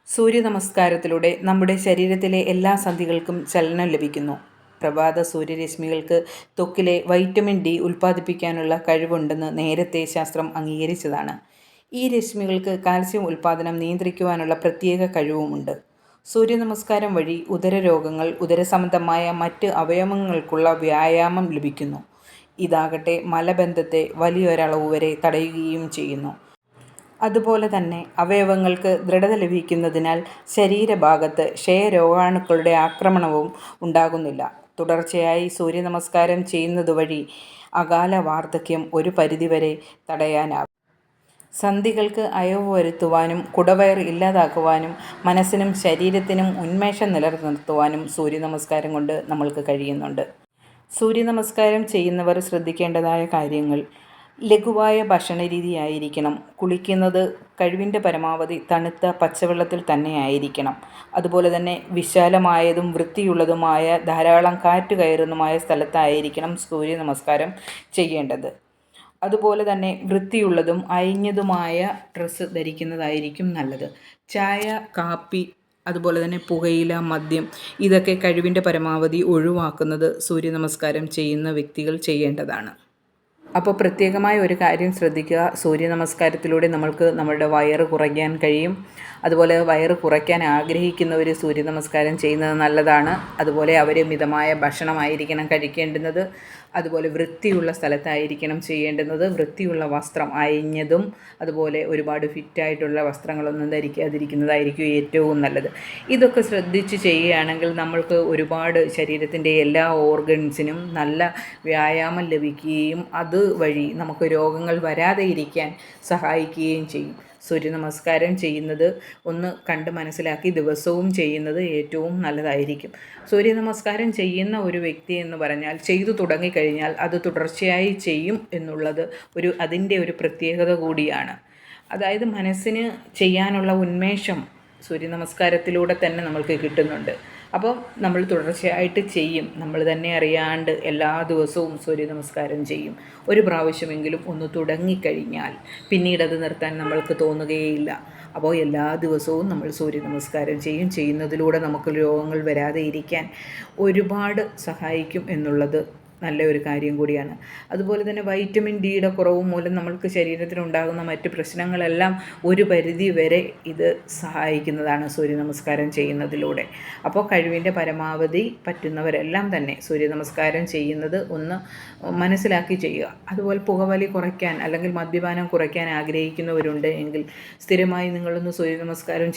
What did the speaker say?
സൂര്യ നമസ്കാരത്തിലൂടെ നമ്മുടെ ശരീരത്തിലെ എല്ലാ സന്ധികൾക്കും ചലനം ലഭിക്കുന്നു. പ്രഭാത സൂര്യരശ്മികൾക്ക് ത്വക്കിലെ വൈറ്റമിൻ ഡി ഉൽപ്പാദിപ്പിക്കാനുള്ള കഴിവുണ്ടെന്ന് നേരത്തെ ശാസ്ത്രം അംഗീകരിച്ചതാണ്. ഈ രശ്മികൾക്ക് കാൽസ്യം ഉൽപ്പാദനം നിയന്ത്രിക്കുവാനുള്ള പ്രത്യേക കഴിവുമുണ്ട്. സൂര്യനമസ്കാരം വഴി ഉദരരോഗങ്ങൾ, ഉദരസംബന്ധമായ മറ്റ് അവയവങ്ങൾക്കുള്ള വ്യായാമം ലഭിക്കുന്നു. ഇതാകട്ടെ മലബന്ധത്തെ വലിയൊരളവ് വരെ തടയുകയും ചെയ്യുന്നു. അതുപോലെ തന്നെ അവയവങ്ങൾക്ക് ദൃഢത ലഭിക്കുന്നതിനാൽ ശരീരഭാഗത്ത് ക്ഷയരോഗാണുക്കളുടെ ആക്രമണവും ഉണ്ടാകുന്നില്ല. തുടർച്ചയായി സൂര്യനമസ്കാരം ചെയ്യുന്നതുവഴി അകാല വാർദ്ധക്യം ഒരു പരിധിവരെ തടയാനാകും. സന്ധികൾക്ക് അയവ് വരുത്തുവാനും കുടവയർ ഇല്ലാതാക്കുവാനും മനസ്സിനും ശരീരത്തിനും ഉന്മേഷം നിലനിർത്തുവാനും സൂര്യനമസ്കാരം കൊണ്ട് നമ്മൾക്ക് കഴിയുന്നുണ്ട്. സൂര്യനമസ്കാരം ചെയ്യുന്നവർ ശ്രദ്ധിക്കേണ്ടതായ കാര്യങ്ങൾ: ലഘുവായ ഭക്ഷണരീതിയായിരിക്കണം. കുളിക്കുന്നത് കഴിവിൻ്റെ പരമാവധി തണുത്ത പച്ചവെള്ളത്തിൽ തന്നെ ആയിരിക്കണം. അതുപോലെ തന്നെ വിശാലമായതും വൃത്തിയുള്ളതുമായ ധാരാളം കാറ്റ് കയറുന്നതുമായ സ്ഥലത്തായിരിക്കണം സൂര്യനമസ്കാരം ചെയ്യേണ്ടത്. അതുപോലെ തന്നെ വൃത്തിയുള്ളതും അയഞ്ഞതുമായ ഡ്രസ്സ് ധരിക്കുന്നതായിരിക്കും നല്ലത്. ചായ, കാപ്പി, അതുപോലെ തന്നെ പുകയില, മദ്യം ഇതൊക്കെ കഴിവിൻ്റെ പരമാവധി ഒഴിവാക്കുന്നത് സൂര്യനമസ്കാരം ചെയ്യുന്ന വ്യക്തികൾ ചെയ്യേണ്ടതാണ്. അപ്പോൾ പ്രത്യേകമായ ഒരു കാര്യം ശ്രദ്ധിക്കുക: സൂര്യനമസ്കാരത്തിലൂടെ നമ്മളുടെ വയറ് കുറയ്ക്കാൻ കഴിയും. അതുപോലെ വയറ് കുറയ്ക്കാൻ ആഗ്രഹിക്കുന്നവർ സൂര്യനമസ്കാരം ചെയ്യുന്നത് നല്ലതാണ്. അതുപോലെ അവർ മിതമായ ഭക്ഷണമായിരിക്കണം കഴിക്കേണ്ടുന്നത്. അതുപോലെ വൃത്തിയുള്ള സ്ഥലത്തായിരിക്കണം ചെയ്യേണ്ടുന്നത്. വൃത്തിയുള്ള വസ്ത്രം, അയഞ്ഞതും അതുപോലെ ഒരുപാട് ഫിറ്റായിട്ടുള്ള വസ്ത്രങ്ങളൊന്നും ധരിക്കാതിരിക്കുന്നതായിരിക്കും ഏറ്റവും നല്ലത്. ഇതൊക്കെ ശ്രദ്ധിച്ച് ചെയ്യുകയാണെങ്കിൽ നമ്മൾക്ക് ഒരുപാട് ശരീരത്തിൻ്റെ എല്ലാ ഓർഗൻസിനും നല്ല വ്യായാമം ലഭിക്കുകയും അതുവഴി നമുക്ക് രോഗങ്ങൾ വരാതെ ഇരിക്കാൻ സഹായിക്കുകയും ചെയ്യും. സൂര്യനമസ്കാരം ചെയ്യുന്നത് ഒന്ന് കണ്ട് മനസ്സിലാക്കി ദിവസവും ചെയ്യുന്നത് ഏറ്റവും നല്ലതായിരിക്കും. സൂര്യനമസ്കാരം ചെയ്യുന്ന ഒരു വ്യക്തി എന്ന് പറഞ്ഞാൽ ചെയ്തു തുടങ്ങിക്കഴിഞ്ഞാൽ അത് തുടർച്ചയായി ചെയ്യും എന്നുള്ളത് അതിൻ്റെ ഒരു പ്രത്യേകത കൂടിയാണ്. അതായത് മനസ്സിന് ചെയ്യാനുള്ള ഉന്മേഷം സൂര്യനമസ്കാരത്തിലൂടെ തന്നെ നമ്മൾക്ക് കിട്ടുന്നുണ്ട്. അപ്പോൾ നമ്മൾ തുടർച്ചയായിട്ട് ചെയ്യും. നമ്മൾ തന്നെ അറിയാണ്ട് എല്ലാ ദിവസവും സൂര്യനമസ്കാരം ചെയ്യും. ഒരു പ്രാവശ്യമെങ്കിലും ഒന്ന് തുടങ്ങിക്കഴിഞ്ഞാൽ പിന്നീട് അത് നിർത്താൻ നമ്മൾക്ക് തോന്നുകയില്ല. അപ്പോൾ എല്ലാ ദിവസവും നമ്മൾ സൂര്യനമസ്കാരം ചെയ്യുന്നതിലൂടെ നമുക്ക് രോഗങ്ങൾ വരാതെ ഇരിക്കാൻ ഒരുപാട് സഹായിക്കും എന്നുള്ളത് നല്ല ഒരു കാര്യം കൂടിയാണ്. അതുപോലെ തന്നെ വൈറ്റമിൻ ഡിയുടെ കുറവ് മൂലം നമ്മൾക്ക് ശരീരത്തിനുണ്ടാകുന്ന മറ്റ് പ്രശ്നങ്ങളെല്ലാം ഒരു പരിധി വരെ ഇത് സഹായിക്കുന്നതാണ് സൂര്യനമസ്കാരം ചെയ്യുന്നതിലൂടെ. അപ്പോൾ കഴിവിൻ്റെ പരമാവധി പറ്റുന്നവരെല്ലാം തന്നെ സൂര്യനമസ്കാരം ചെയ്യുന്നത് ഒന്ന് മനസ്സിലാക്കി ചെയ്യുക. അതുപോലെ പുകവലി കുറയ്ക്കാൻ അല്ലെങ്കിൽ മദ്യപാനം കുറയ്ക്കാൻ ആഗ്രഹിക്കുന്നവരുണ്ട് എങ്കിൽ സ്ഥിരമായി നിങ്ങളൊന്ന് സൂര്യനമസ്കാരം